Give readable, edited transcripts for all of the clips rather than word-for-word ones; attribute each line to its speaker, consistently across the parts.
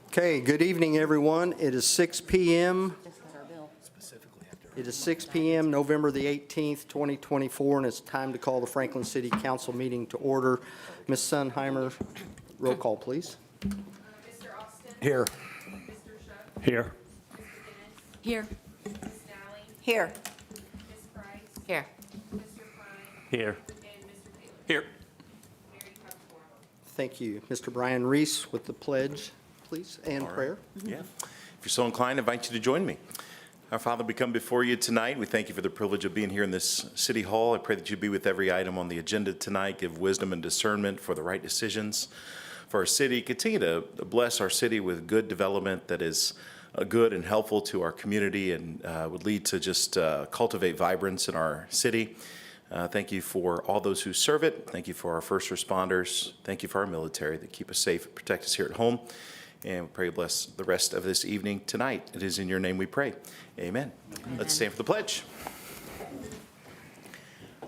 Speaker 1: Okay, good evening, everyone. It is 6 p.m. It is 6 p.m., November the 18th, 2024, and it's time to call the Franklin City Council meeting to order. Ms. Sunheimer, roll call, please.
Speaker 2: Mr. Austin?
Speaker 3: Here.
Speaker 2: Mr. Shuck?
Speaker 3: Here.
Speaker 2: Mr. Dennis?
Speaker 4: Here.
Speaker 2: Ms. Nally?
Speaker 4: Here.
Speaker 2: Ms. Price?
Speaker 4: Here.
Speaker 2: Mr. Klein?
Speaker 3: Here.
Speaker 2: And Mr. Taylor?
Speaker 3: Here.
Speaker 2: Mary Cupmore.
Speaker 1: Thank you. Mr. Brian Reese with the pledge, please, and prayer.
Speaker 5: Yeah. If you're so inclined, I invite you to join me. Our Father, we come before you tonight. We thank you for the privilege of being here in this city hall. I pray that you be with every item on the agenda tonight. Give wisdom and discernment for the right decisions for our city. Continue to bless our city with good development that is good and helpful to our community and would lead to just cultivate vibrance in our city. Thank you for all those who serve it. Thank you for our first responders. Thank you for our military that keep us safe and protect us here at home. And we pray bless the rest of this evening tonight. It is in your name we pray. Amen. Let's stand for the pledge.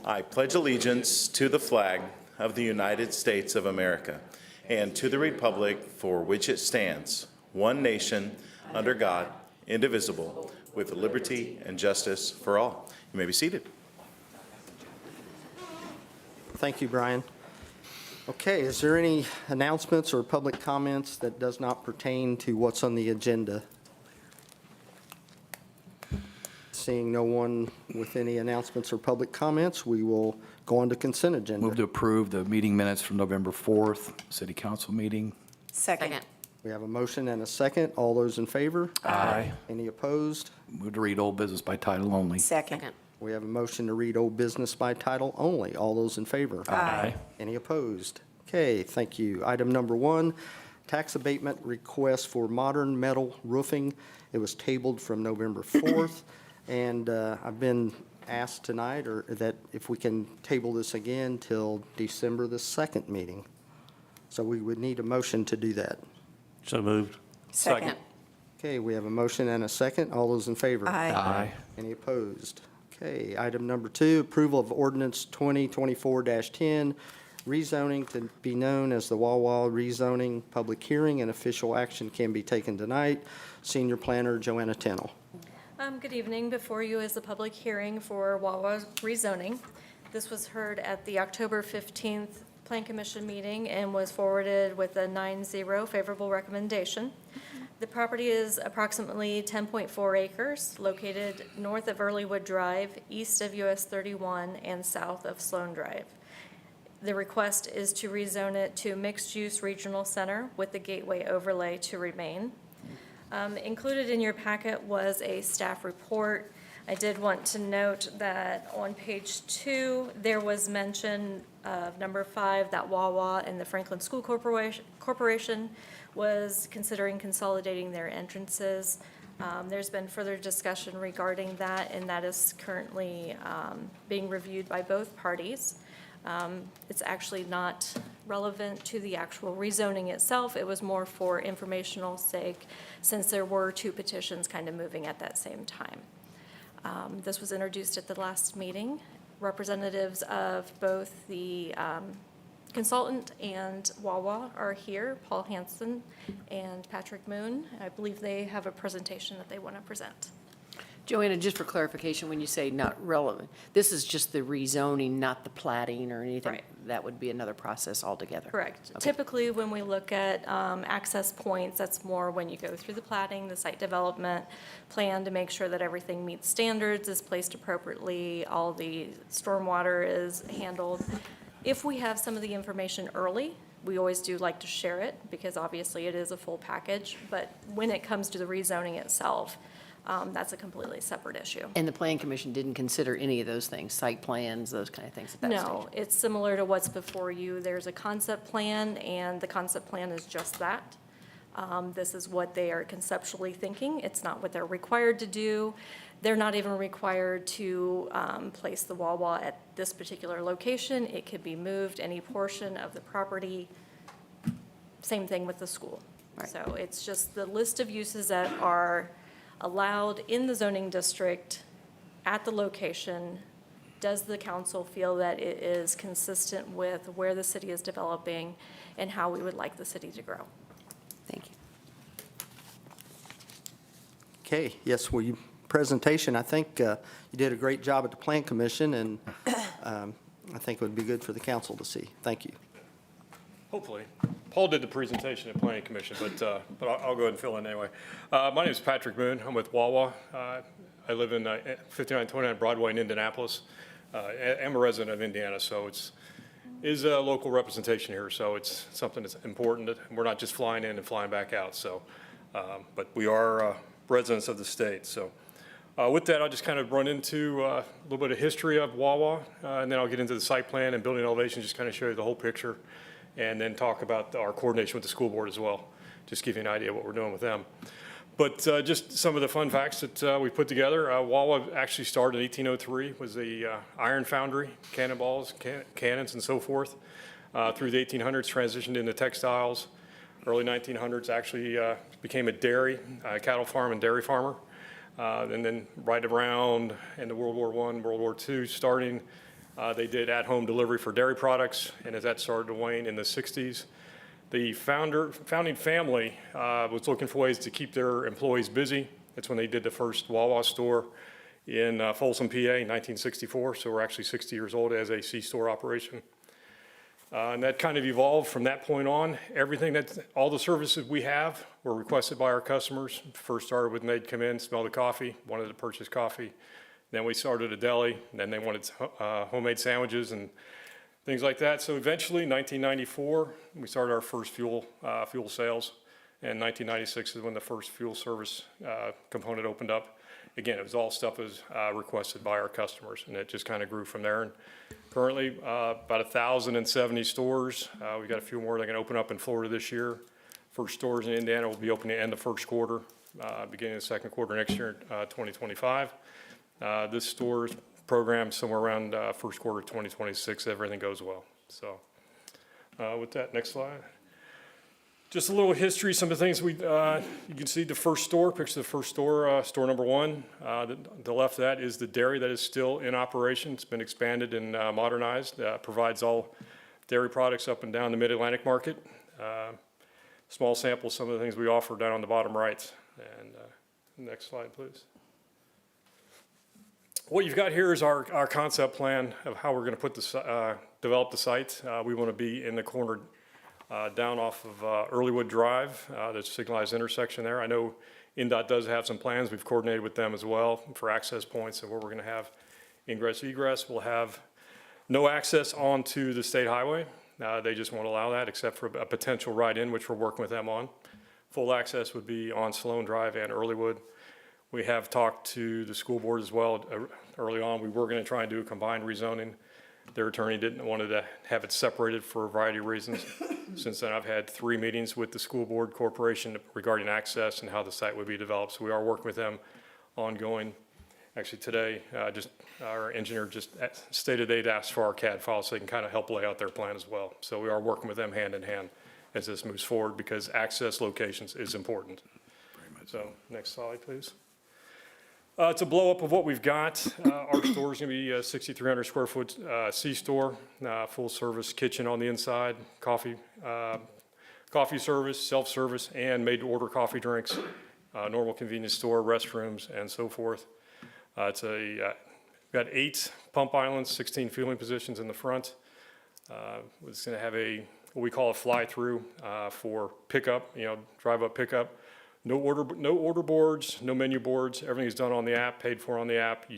Speaker 5: I pledge allegiance to the flag of the United States of America and to the republic for which it stands, one nation, under God, indivisible, with liberty and justice for all. You may be seated.
Speaker 1: Thank you, Brian. Okay, is there any announcements or public comments that does not pertain to what's on the agenda? Seeing no one with any announcements or public comments, we will go on to consent agenda.
Speaker 3: Move to approve the meeting minutes from November 4th, City Council meeting.
Speaker 4: Second.
Speaker 1: We have a motion and a second. All those in favor?
Speaker 3: Aye.
Speaker 1: Any opposed?
Speaker 3: Move to read old business by title only.
Speaker 4: Second.
Speaker 1: We have a motion to read old business by title only. All those in favor?
Speaker 3: Aye.
Speaker 1: Any opposed? Okay, thank you. Item number 1, tax abatement request for Modern Metal Roofing. It was tabled from November 4th, and I've been asked tonight that if we can table this again till December the 2nd meeting. So we would need a motion to do that.
Speaker 3: So moved.
Speaker 4: Second.
Speaker 1: Okay, we have a motion and a second. All those in favor?
Speaker 3: Aye.
Speaker 1: Any opposed? Okay, item number 2, approval of ordinance 2024-10, rezoning to be known as the Wawa rezoning. Public hearing and official action can be taken tonight. Senior Planner Joanna Tennell.
Speaker 6: Good evening. Before you is the public hearing for Wawa rezoning. This was heard at the October 15th Plan Commission meeting and was forwarded with a 9-0 favorable recommendation. The property is approximately 10.4 acres, located north of Earlywood Drive, east of US 31, and south of Sloan Drive. The request is to rezone it to mixed-use regional center with the gateway overlay to remain. Included in your packet was a staff report. I did want to note that on page 2, there was mention of number 5, that Wawa and the Franklin School Corporation was considering consolidating their entrances. There's been further discussion regarding that, and that is currently being reviewed by both parties. It's actually not relevant to the actual rezoning itself. It was more for informational sake, since there were 2 petitions kind of moving at that same time. This was introduced at the last meeting. Representatives of both the consultant and Wawa are here, Paul Hansen and Patrick Moon. I believe they have a presentation that they want to present.
Speaker 4: Joanna, just for clarification, when you say not relevant, this is just the rezoning, not the plating or anything?
Speaker 6: Right.
Speaker 4: That would be another process altogether?
Speaker 6: Correct.
Speaker 4: Okay.
Speaker 6: Typically, when we look at access points, that's more when you go through the plating, the site development plan to make sure that everything meets standards, is placed appropriately, all the stormwater is handled. If we have some of the information early, we always do like to share it because obviously it is a full package. But when it comes to the rezoning itself, that's a completely separate issue.
Speaker 4: And the Plan Commission didn't consider any of those things, site plans, those kind of things at that stage?
Speaker 6: No, it's similar to what's before you. There's a concept plan, and the concept plan is just that. This is what they are conceptually thinking. It's not what they're required to do. They're not even required to place the Wawa at this particular location. It could be moved, any portion of the property. Same thing with the school.
Speaker 4: Right.
Speaker 6: So it's just the list of uses that are allowed in the zoning district at the location. Does the council feel that it is consistent with where the city is developing and how we would like the city to grow?
Speaker 1: Okay, yes, well, you, presentation, I think you did a great job at the Plan Commission, and I think it would be good for the council to see. Thank you.
Speaker 7: Hopefully. Paul did the presentation at Planning Commission, but I'll go ahead and fill in anyway. My name is Patrick Moon. I'm with Wawa. I live in 5929 Broadway in Indianapolis. I'm a resident of Indiana, so is a local representation here, so it's something that's important. We're not just flying in and flying back out, so, but we are residents of the state. So with that, I'll just kind of run into a little bit of history of Wawa, and then I'll get into the site plan and building elevation, just kind of show you the whole picture, and then talk about our coordination with the school board as well, just give you an idea of what we're doing with them. But just some of the fun facts that we put together. Wawa actually started in 1803, was a iron foundry, cannonballs, cannons, and so forth. Through the 1800s, transitioned into textiles. Early 1900s, actually became a dairy, cattle farm and dairy farmer. And then right around in the World War I, World War II starting, they did at-home delivery for dairy products. And as that started to wane in the 60s, the founding family was looking for ways to keep their employees busy. That's when they did the first Wawa store in Folsom, PA in 1964. So we're actually 60 years old as a C-store operation. And that kind of evolved from that point on. All the services we have were requested by our customers. First started with they'd come in, smell the coffee, wanted to purchase coffee. Then we started a deli, and then they wanted homemade sandwiches and things like that. So eventually, 1994, we started our first fuel sales. And 1996 is when the first fuel service component opened up. Again, it was all stuff that was requested by our customers, and it just kind of grew from there. And currently, about 1,070 stores. We got a few more that are going to open up in Florida this year. First stores in Indiana will be opening at the end of first quarter, beginning of the second quarter next year, 2025. This store's program somewhere around first quarter 2026, everything goes well. So with that, next slide. Just a little history, some of the things you can see the first store, picture the first store, store number one. The left of that is the dairy that is still in operation. It's been expanded and modernized, provides all dairy products up and down the mid-Atlantic market. Small sample, some of the things we offer down on the bottom right. And next slide, please. What you've got here is our concept plan of how we're going to develop the site. We want to be in the corner down off of Earlywood Drive, the signalized intersection there. I know INDOT does have some plans. We've coordinated with them as well for access points and where we're going to have ingress, egress. We'll have no access onto the state highway. They just won't allow that except for a potential ride-in, which we're working with them on. Full access would be on Sloan Drive and Earlywood. We have talked to the school board as well. Early on, we were going to try and do a combined rezoning. Their attorney wanted to have it separated for a variety of reasons. Since then, I've had 3 meetings with the school board corporation regarding access and how the site would be developed. So we are working with them ongoing. Actually today, our engineer just stated they'd asked for our CAD file so they can kind of help lay out their plan as well. So we are working with them hand in hand as this moves forward because access locations is important. So next slide, please. It's a blow up of what we've got. Our store is going to be a 6,300 square foot C-store, full service kitchen on the inside, coffee service, self-service, and made to order coffee drinks, normal convenience store, restrooms, and so forth. We've got 8 pump islands, 16 fueling positions in the front. It's going to have what we call a fly-through for pickup, drive-up pickup. No order boards, no menu boards. Everything's done on the app, paid for on the app.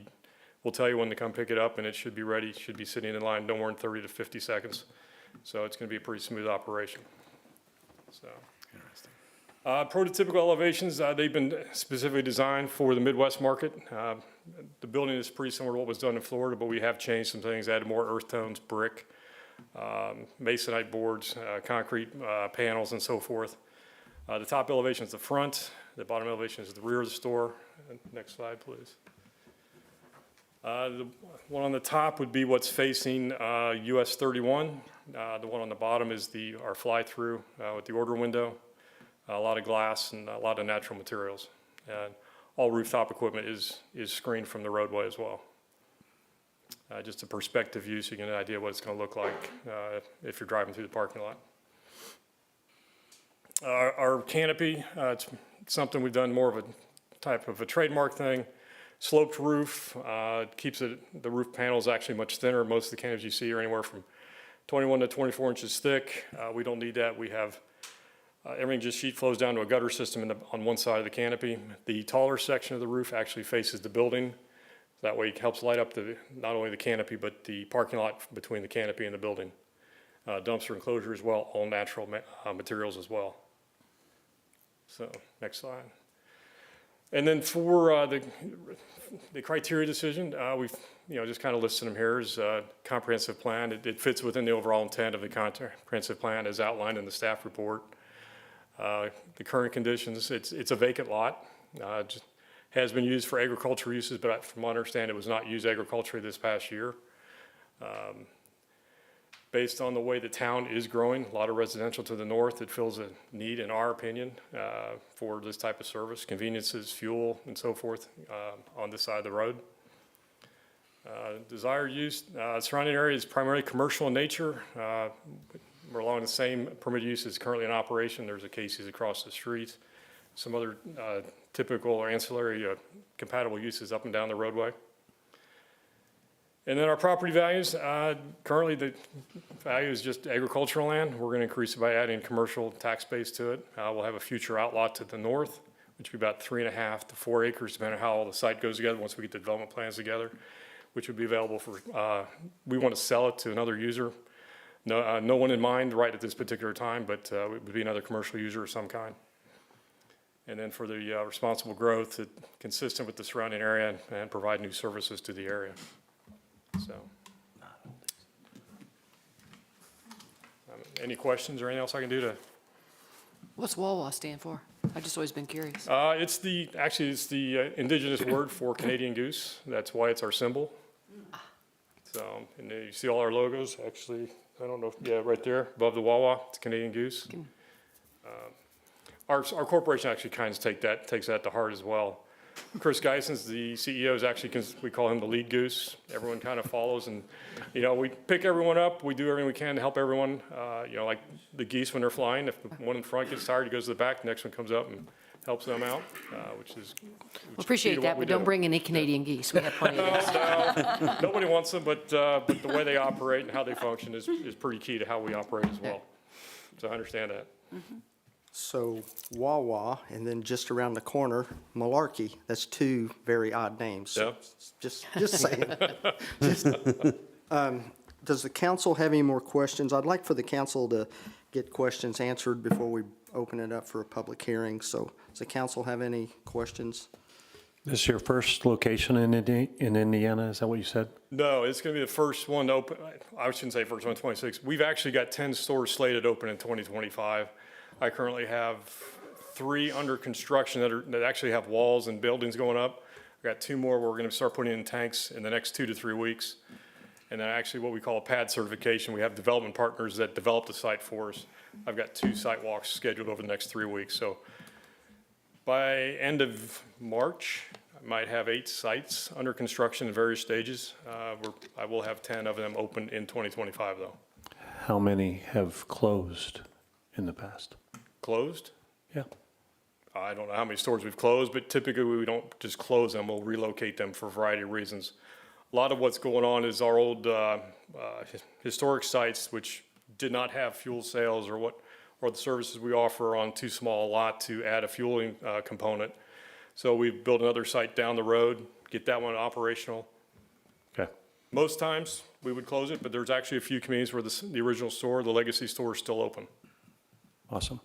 Speaker 7: We'll tell you when to come pick it up, and it should be ready. Should be sitting in line no more than 30 to 50 seconds. So it's going to be a pretty smooth operation. So, interesting. Prototypical elevations, they've been specifically designed for the Midwest market. The building is pretty similar to what was done in Florida, but we have changed some things, added more earth tones, brick, masonite boards, concrete panels, and so forth. The top elevation is the front. The bottom elevation is the rear of the store. Next slide, please. The one on the top would be what's facing US 31. The one on the bottom is our fly-through with the order window. A lot of glass and a lot of natural materials. And all rooftop equipment is screened from the roadway as well. Just a perspective view so you get an idea what it's going to look like if you're driving through the parking lot. Our canopy, it's something we've done more of a type of a trademark thing. Sloped roof, keeps the roof panels actually much thinner. Most of the canopies you see are anywhere from 21 to 24 inches thick. We don't need that. We have, everything just sheet flows down to a gutter system on one side of the canopy. The taller section of the roof actually faces the building. That way it helps light up not only the canopy, but the parking lot between the canopy and the building. Dumpster enclosure as well, all natural materials as well. So, next slide. And then for the criteria decision, we've just kind of listed them here as a comprehensive plan. It fits within the overall intent of the comprehensive plan as outlined in the staff report. The current conditions, it's a vacant lot. Just has been used for agricultural uses, but from what I understand, it was not used agriculturally this past year. Based on the way the town is growing, a lot of residential to the north, it fills a need, in our opinion, for this type of service, conveniences, fuel, and so forth on this side of the road. Desired use, surrounding area is primarily commercial in nature. We're along the same permitted uses currently in operation. There's a Casey's across the street. Some other typical or ancillary compatible uses up and down the roadway. And then our property values, currently the value is just agricultural land. We're going to increase it by adding commercial tax base to it. We'll have a future outlot to the north, which would be about 3.5 to 4 acres, depending on how all the site goes together once we get the development plans together, which would be available for, we want to sell it to another user. No one in mind right at this particular time, but it would be another commercial user of some kind. And then for the responsible growth, consistent with the surrounding area and provide new services to the area. So, any questions or anything else I can do to?
Speaker 4: What's Wawa stand for? I've just always been curious.
Speaker 7: It's the indigenous word for Canadian goose. That's why it's our symbol. So, and you see all our logos, actually, I don't know, yeah, right there, above the Wawa, it's Canadian goose. Our corporation actually kind of takes that to heart as well. Chris Geisens, the CEO, is actually, we call him the lead goose. Everyone kind of follows, and, we pick everyone up. We do everything we can to help everyone. Like the geese when they're flying, if one in front gets tired, he goes to the back, the next one comes up and helps them out, which is
Speaker 4: Well, appreciate that, but don't bring any Canadian geese. We have plenty of those.
Speaker 7: No, nobody wants them, but the way they operate and how they function is pretty key to how we operate as well. So I understand that.
Speaker 1: So Wawa, and then just around the corner, Malarkey. That's two very odd names. So
Speaker 7: Yeah.
Speaker 1: Just saying. Does the council have any more questions? I'd like for the council to get questions answered before we open it up for a public hearing. So does the council have any questions?
Speaker 8: This is your first location in Indiana, is that what you said?
Speaker 7: No, it's going to be the first one to open. I shouldn't say first one, 26. We've actually got 10 stores slated open in 2025. I currently have 3 under construction that actually have walls and buildings going up. I've got 2 more where we're going to start putting in tanks in the next 2 to 3 weeks. And then actually what we call a pad certification. We have development partners that develop the site for us. I've got 2 site walks scheduled over the next 3 weeks. So by end of March, I might have 8 sites under construction in various stages. I will have 10 of them open in 2025 though.
Speaker 8: How many have closed in the past?
Speaker 7: Closed?
Speaker 8: Yeah.
Speaker 7: I don't know how many stores we've closed, but typically we don't just close them, we'll relocate them for a variety of reasons. A lot of what's going on is our old historic sites, which did not have fuel sales or the services we offer on too small a lot to add a fueling component. So we've built another site down the road, get that one operational.
Speaker 8: Okay.
Speaker 7: Most times we would close it, but there's actually a few communities where the original store, the legacy store, is still open.
Speaker 8: Awesome.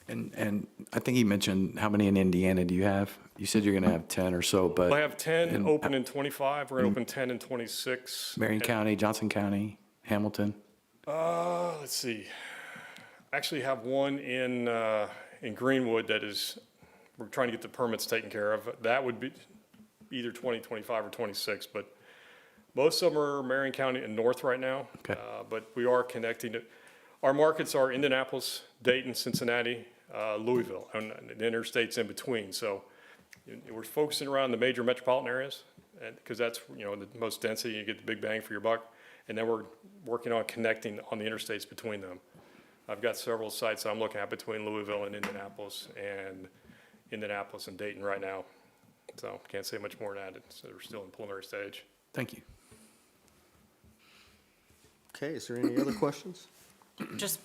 Speaker 3: And I think he mentioned, how many in Indiana do you have? You said you're going to have 10 or so, but.
Speaker 7: I have 10 open in 25. We're going to open 10 in 26.
Speaker 3: Marion County, Johnson County, Hamilton.
Speaker 7: Let's see. I actually have one in Greenwood that we're trying to get the permits taken care of. That would be either 2025 or 26, but most of them are Marion County and north right now.
Speaker 3: Okay.
Speaker 7: But we are connecting it. Our markets are Indianapolis, Dayton, Cincinnati, Louisville, and the interstates in between. So we're focusing around the major metropolitan areas because that's, the most density, you get the big bang for your buck. And then we're working on connecting on the interstates between them. I've got several sites that I'm looking at between Louisville and Indianapolis and Indianapolis and Dayton right now. So can't say much more than that. We're still in preliminary stage.
Speaker 3: Thank you.
Speaker 1: Okay, is there any other questions?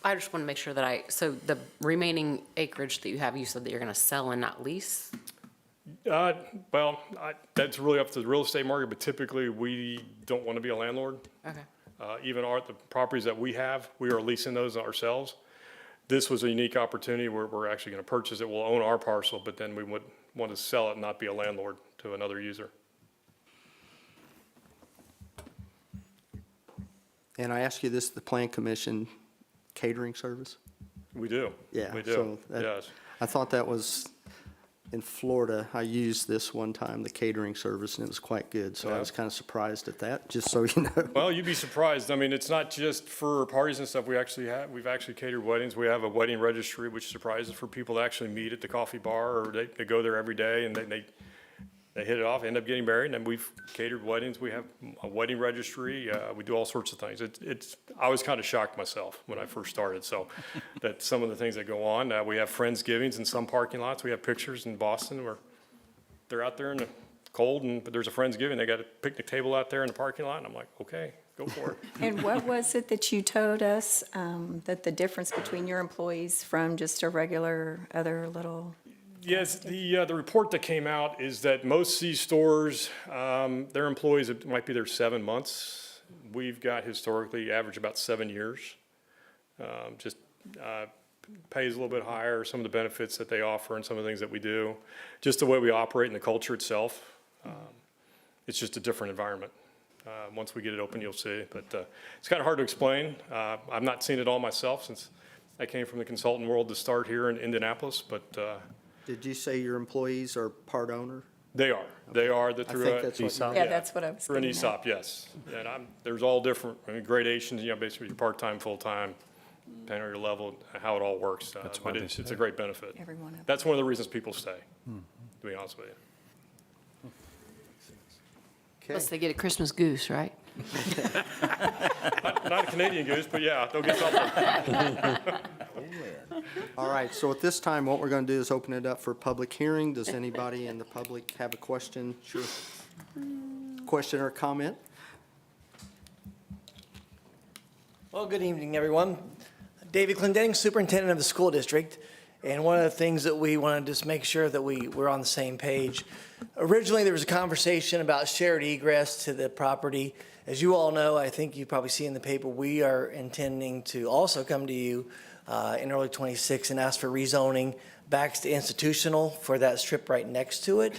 Speaker 9: I just want to make sure that so the remaining acreage that you have, you said that you're going to sell and not lease?
Speaker 7: Well, that's really up to the real estate market, but typically we don't want to be a landlord.
Speaker 9: Okay.
Speaker 7: Even the properties that we have, we are leasing those ourselves. This was a unique opportunity where we're actually going to purchase it. We'll own our parcel, but then we would want to sell it and not be a landlord to another user.
Speaker 1: And I ask you this, the Plan Commission catering service?
Speaker 7: We do.
Speaker 1: Yeah,
Speaker 7: We do,
Speaker 1: so that-
Speaker 7: yes.
Speaker 1: I thought that was, in Florida, I used this one time, the catering service, and it was quite good. So I
Speaker 7: Yeah.
Speaker 1: was kind of surprised at that, just so you know.
Speaker 7: Well, you'd be surprised. I mean, it's not just for parties and stuff. We've actually catered weddings. We have a wedding registry, which surprises for people to actually meet at the coffee bar, or they go there every day and they hit it off, end up getting married, and we've catered weddings. We have a wedding registry. We do all sorts of things. I was kind of shocked myself when I first started, so that some of the things that go on. We have Friendsgivings in some parking lots. We have pictures in Boston where they're out there in the cold, but there's a Friendsgiving. They got a picnic table out there in the parking lot, and I'm like, okay, go for it.
Speaker 10: And what was it that you told us, that the difference between your employees from just a regular other little?
Speaker 7: Yes, the report that came out is that most C-stores, their employees, it might be there 7 months. We've got historically average about 7 years. Just pays a little bit higher, some of the benefits that they offer and some of the things that we do. Just the way we operate and the culture itself. It's just a different environment. Once we get it open, you'll see. But it's kind of hard to explain. I've not seen it all myself since I came from the consultant world to start here in Indianapolis, but
Speaker 1: Did you say your employees are part owner?
Speaker 7: they are. They are
Speaker 1: I think that's what you
Speaker 10: Yeah, that's what I was
Speaker 7: Through an
Speaker 10: getting at.
Speaker 7: ESOP, yes. And there's all different gradations, gradations, part-time, full-time, depending on your level, how it all works.
Speaker 8: That's why
Speaker 7: But
Speaker 8: they
Speaker 7: it's a
Speaker 8: stay.
Speaker 7: great benefit.
Speaker 10: Every one of them.
Speaker 7: That's one of the reasons people stay, to be honest with you.
Speaker 4: Plus they get a Christmas goose, right?
Speaker 7: Not a Canadian goose, but yeah, they'll get something.
Speaker 1: All right, so at this time, what we're going to do is open it up for public hearing. Does anybody in the public have a question? Sure. Question or comment?
Speaker 11: Well, good evening, everyone. David Clendenning, Superintendent of the School District. And one of the things that we want to just make sure that we're on the same page. Originally, there was a conversation about shared egress to the property. As you all know, I think you probably see in the paper, we are intending to also come to you in early '26 and ask for rezoning back to institutional for that strip right next to it.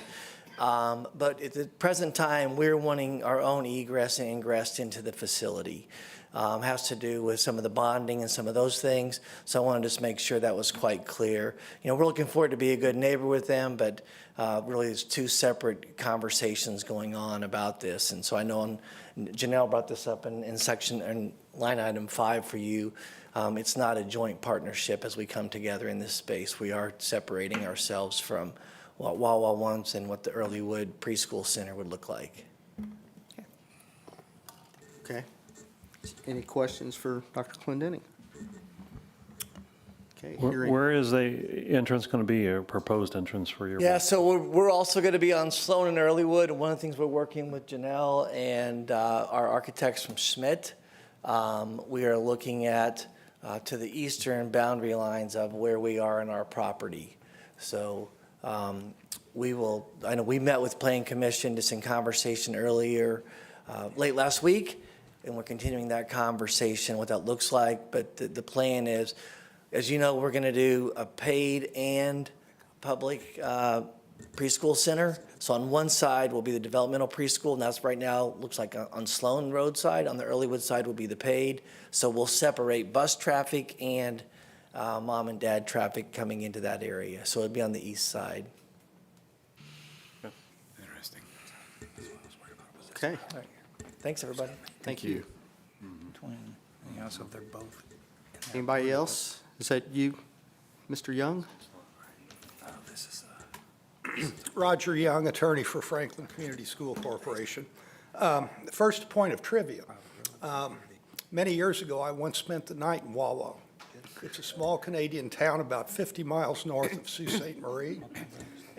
Speaker 11: But at the present time, we're wanting our own egress and ingress into the facility. Has to do with some of the bonding and some of those things. So I wanted to just make sure that was quite clear. We're looking forward to be a good neighbor with them, but really there's two separate conversations going on about this. And so I know Janelle brought this up in section and line item 5 for you. It's not a joint partnership as we come together in this space. We are separating ourselves from what Wawa wants and what the Earlywood Preschool Center would look like.
Speaker 1: Okay. Any questions for Dr. Clendenning? Okay, hearing.
Speaker 8: Where is the entrance going to be, a proposed entrance for your?
Speaker 11: Yeah, so we're also going to be on Sloan and Earlywood, and one of the things we're working with Janelle and our architects from Schmidt, we are looking at to the eastern boundary lines of where we are in our property. So I know we met with Planning Commission just in conversation earlier, late last week, and we're continuing that conversation, what that looks like. But the plan is, as you know, we're going to do a paid and public preschool center. So on one side will be the developmental preschool, and that's right now, looks like on Sloan Road side. On the Earlywood side will be the paid. So we'll separate bus traffic and mom and dad traffic coming into that area. So it'll be on the east side.
Speaker 3: Interesting.
Speaker 1: Okay,
Speaker 11: Thanks, everybody.
Speaker 1: thank you.
Speaker 12: Yeah, so they're both.
Speaker 1: Anybody else? Is that you, Mr. Young?
Speaker 12: Roger Young, attorney for Franklin Community School Corporation. First point of trivia. Many years ago, I once spent the night in Wawa. It's a small Canadian town about 50 miles north of Sault Ste. Marie.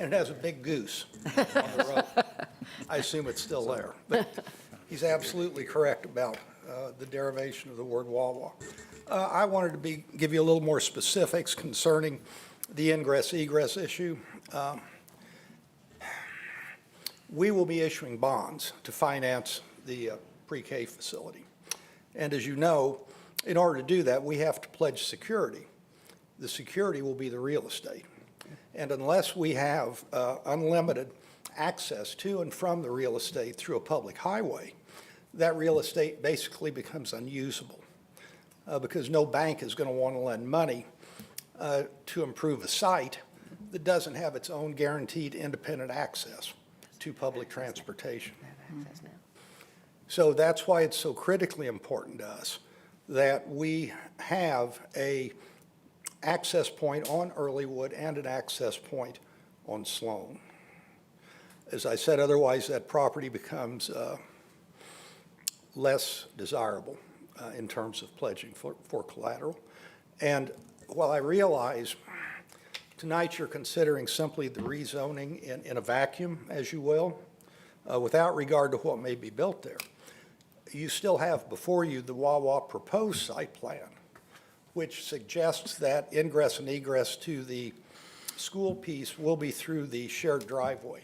Speaker 12: and it has a big goose on the road. I assume it's still there. But he's absolutely correct about the derivation of the word Wawa. I wanted to give you a little more specifics concerning the ingress-egress issue. We will be issuing bonds to finance the pre-K facility. And as you know, in order to do that, we have to pledge security. The security will be the real estate. And unless we have unlimited access to and from the real estate through a public highway, that real estate basically becomes unusable because no bank is going to want to lend money to improve a site that doesn't have its own guaranteed independent access to public transportation. So that's why it's so critically important to us that we have a access point on Earlywood and an access point on Sloan. As I said, otherwise that property becomes less desirable in terms of pledging for collateral. And while I realize tonight you're considering simply the rezoning in a vacuum, as you will, without regard to what may be built there, you still have before you the Wawa proposed site plan, which suggests that ingress and egress to the school piece will be through the shared driveway.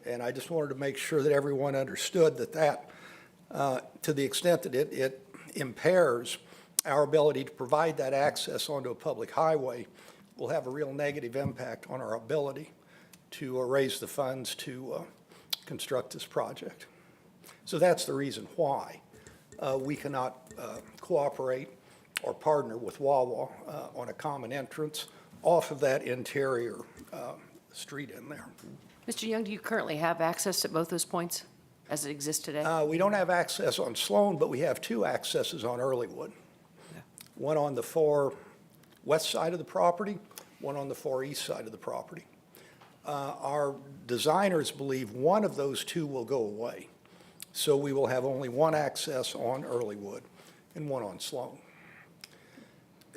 Speaker 12: And I just wanted to make sure that everyone understood that to the extent that it impairs our ability to provide that access onto a public highway, will have a real negative impact on our ability to raise the funds to construct this project. So that's the reason why we cannot cooperate or partner with Wawa on a common entrance off of that interior street in there.
Speaker 4: Mr. Young, do you currently have access to both those points as it exists today?
Speaker 12: We don't have access on Sloan, but we have two accesses on Earlywood. One on the far west side of the property, one on the far east side of the property. Our designers believe one of those two will go away. So we will have only one access on Earlywood and one on Sloan.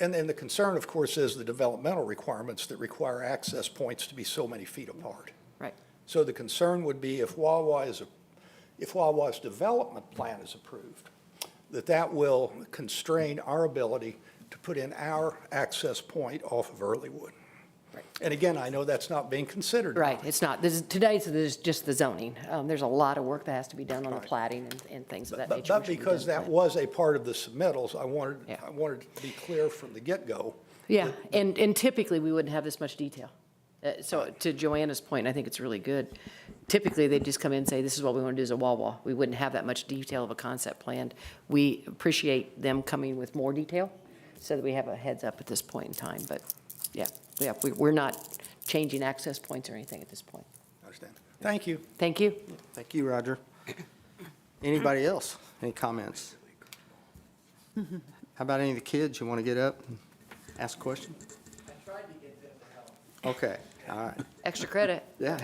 Speaker 12: And then the concern, of course, is the developmental requirements that require access points to be so many feet apart.
Speaker 4: Right.
Speaker 12: So the concern would be if Wawa's development plan is approved, that will constrain our ability to put in our access point off of Earlywood.
Speaker 4: Right.
Speaker 12: And again, I know that's not being considered.
Speaker 4: Right, it's not. Today, there's just the zoning. There's a lot of work that has to be done on the plating and things of that nature.
Speaker 12: But
Speaker 4: which we
Speaker 12: because
Speaker 4: did.
Speaker 12: that was a part of the submittals, I wanted
Speaker 4: Yeah.
Speaker 12: to be clear from the get-go.
Speaker 4: Yeah, and typically, we wouldn't have this much detail. So to Joanna's point, I think it's really good. Typically, they'd just come in and say, this is what we want to do as a Wawa. We wouldn't have that much detail of a concept plan. We appreciate them coming with more detail so that we have a heads up at this point in time. But yeah, we're not changing access points or anything at this point.
Speaker 12: I understand. Thank you.
Speaker 4: Thank you.
Speaker 1: Thank you, Roger. Anybody else? Any comments? How about any of the kids? You want to get up and ask a question?
Speaker 11: I tried to get them to help.
Speaker 1: Okay, all right.
Speaker 4: Extra credit.
Speaker 1: Yeah.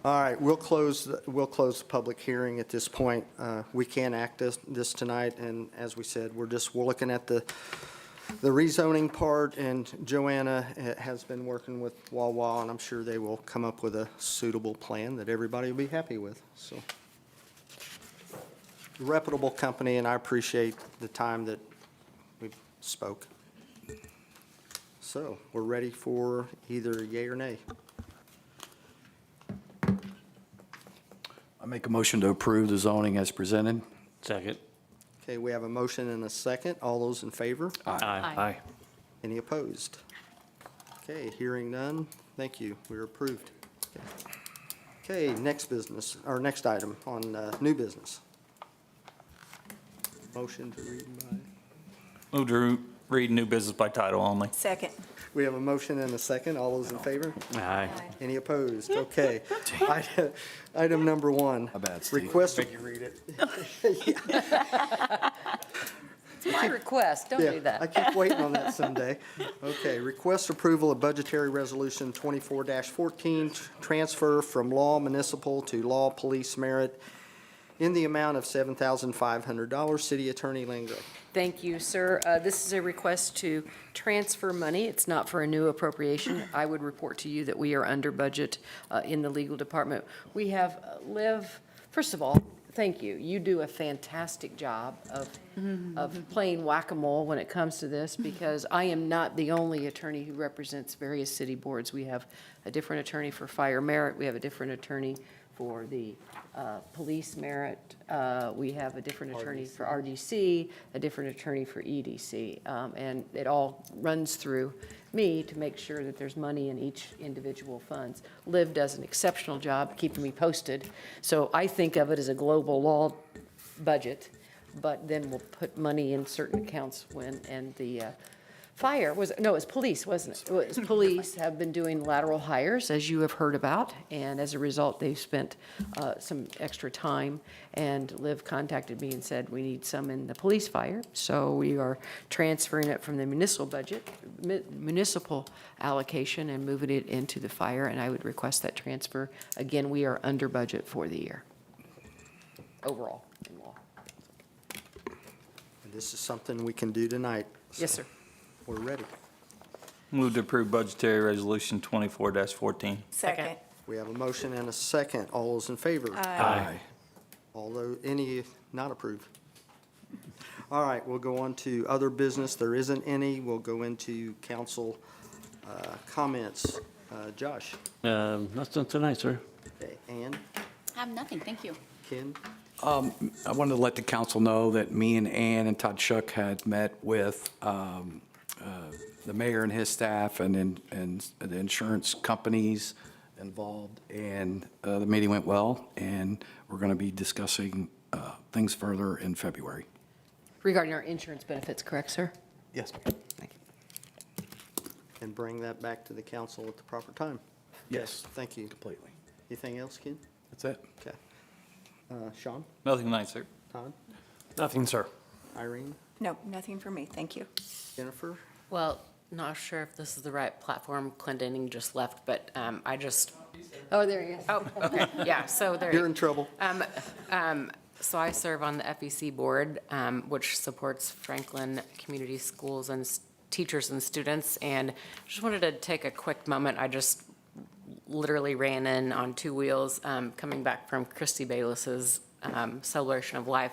Speaker 1: All right, we'll close the public hearing at this point. We can't act this tonight, and as we said, we're looking at the rezoning part, and Joanna has been working with Wawa, and I'm sure they will come up with a suitable plan that everybody will be happy with, so. Reputable company, and I appreciate the time that we spoke. So, we're ready for either yay or nay.
Speaker 3: I make a motion to approve the zoning as presented.
Speaker 8: Second.
Speaker 1: Okay, we have a motion and a second. All those in favor?
Speaker 8: Aye.
Speaker 1: Any opposed? Okay, hearing none. Thank you. We're approved. Okay, next business, or next item on new business. Motion to read by.
Speaker 13: Move to read new business by title only.
Speaker 10: Second.
Speaker 1: We have a motion and a second. All those in favor?
Speaker 8: Aye.
Speaker 1: Any opposed? Okay. Item number one.
Speaker 3: My bad, Steve.
Speaker 1: Request.
Speaker 11: Make you read it.
Speaker 4: It's my request, don't
Speaker 1: Yeah,
Speaker 4: do that.
Speaker 1: I keep waiting on that someday. Okay, request approval of budgetary resolution 24-14, transfer from law municipal to law police merit in the amount of $7,500. City Attorney Langray.
Speaker 4: Thank you, sir. This is a request to transfer money. It's not for a new appropriation. I would report to you that we are under budget in the legal department. We have Liv, first of all, thank you. You do a fantastic job of playing whack-a-mole when it comes to this, because I am not the only attorney who represents various city boards. We have a different attorney for fire merit. We have a different attorney for the police merit. We have a different attorney for RDC, a different attorney for EDC. And it all runs through me to make sure that there's money in each individual funds. Liv does an exceptional job keeping me posted. So I think of it as a global law budget, but then we'll put money in certain accounts when, and the fire was, no, it was police, wasn't it? It was police have been doing lateral hires, as you have heard about, and as a result, they've spent some extra time. And Liv contacted me and said, we need some in the police fire, so we are transferring it from the municipal budget, municipal allocation, and moving it into the fire, and I would request that transfer. Again, we are under budget for the year, overall in law.
Speaker 1: And this is something we can do tonight.
Speaker 4: Yes, sir.
Speaker 1: We're ready.
Speaker 13: Move to approve budgetary resolution 24-14.
Speaker 10: Second.
Speaker 1: We have a motion and a second. All those in favor?
Speaker 3: Aye.
Speaker 1: Although any not approved. All right, we'll go on to other business. There isn't any. We'll go into council comments. Josh?
Speaker 8: Nothing tonight, sir.
Speaker 1: Okay, Ann?
Speaker 2: I have nothing, thank you.
Speaker 1: Ken?
Speaker 3: I wanted to let the council know that me and Ann and Todd Shook had met with the mayor and his staff and the insurance companies involved, and the meeting went well, and we're going to be discussing things further in February.
Speaker 4: Regarding our insurance benefits, correct, sir?
Speaker 3: Yes.
Speaker 4: Thank you.
Speaker 1: And bring that back to the council at the proper time.
Speaker 3: Yes.
Speaker 1: Thank you.
Speaker 3: Completely.
Speaker 1: Anything else, Ken?
Speaker 3: That's it.
Speaker 1: Okay. Sean?
Speaker 13: Nothing tonight, sir.
Speaker 1: Todd?
Speaker 8: Nothing, sir.
Speaker 1: Irene?
Speaker 10: No, nothing for me. Thank you.
Speaker 1: Jennifer?
Speaker 9: Well, not sure if this is the right platform. Clint Denning just left, but I just,
Speaker 4: Oh, there he is.
Speaker 9: oh, okay, yeah, so there.
Speaker 1: You're in trouble.
Speaker 9: So I serve on the FEC board, which supports Franklin Community Schools and teachers and students. And just wanted to take a quick moment. I just literally ran in on two wheels, coming back from Christy Bayless's celebration of life.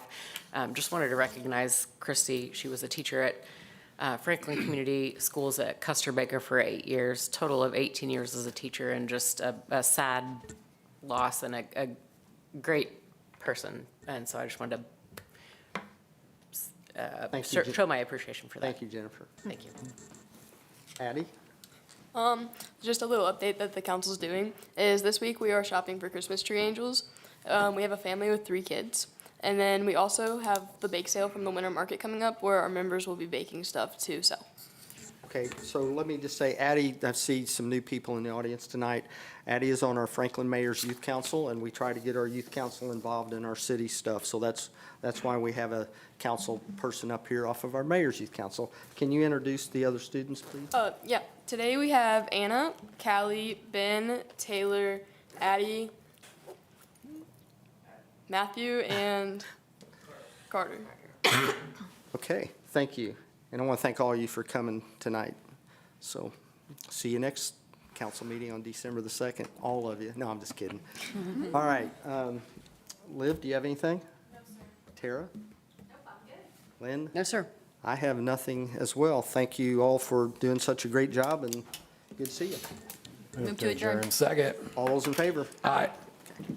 Speaker 9: Just wanted to recognize Christy. She was a teacher at Franklin Community Schools at Custer Baker for 8 years, total of 18 years as a teacher, and just a sad loss and a great person. And so I just wanted
Speaker 1: Thank you,
Speaker 9: to show my appreciation for that.
Speaker 1: Thank you, Jennifer.
Speaker 9: Thank you.
Speaker 1: Addie?
Speaker 2: Just a little update that the council's doing is this week we are shopping for Christmas tree angels. We have a family with 3 kids. And then we also have the bake sale from the winter market coming up where our members will be baking stuff to sell.
Speaker 1: Okay, so let me just say, Addie, I see some new people in the audience tonight. Addie is on our Franklin Mayor's Youth Council, and we try to get our youth council involved in our city stuff. So that's why we have a council person up here off of our Mayor's Youth Council. Can you introduce the other students, please?
Speaker 2: Yeah, today we have Anna, Callie, Ben, Taylor, Addie, Matthew, and Carter.
Speaker 1: Okay, thank you. And I want to thank all of you for coming tonight. So see you next council meeting on December the 2nd, all of you. No, I'm just kidding. All right. Liv, do you have anything? No, sir. Tara?
Speaker 2: Nope, I'm good.
Speaker 1: Lynn?
Speaker 4: No, sir.
Speaker 1: I have nothing as well. Thank you all for doing such a great job, and good to see you.
Speaker 2: Move to adjourn.
Speaker 3: Second.
Speaker 1: All those in favor?
Speaker 3: Aye.
Speaker 1: Okay.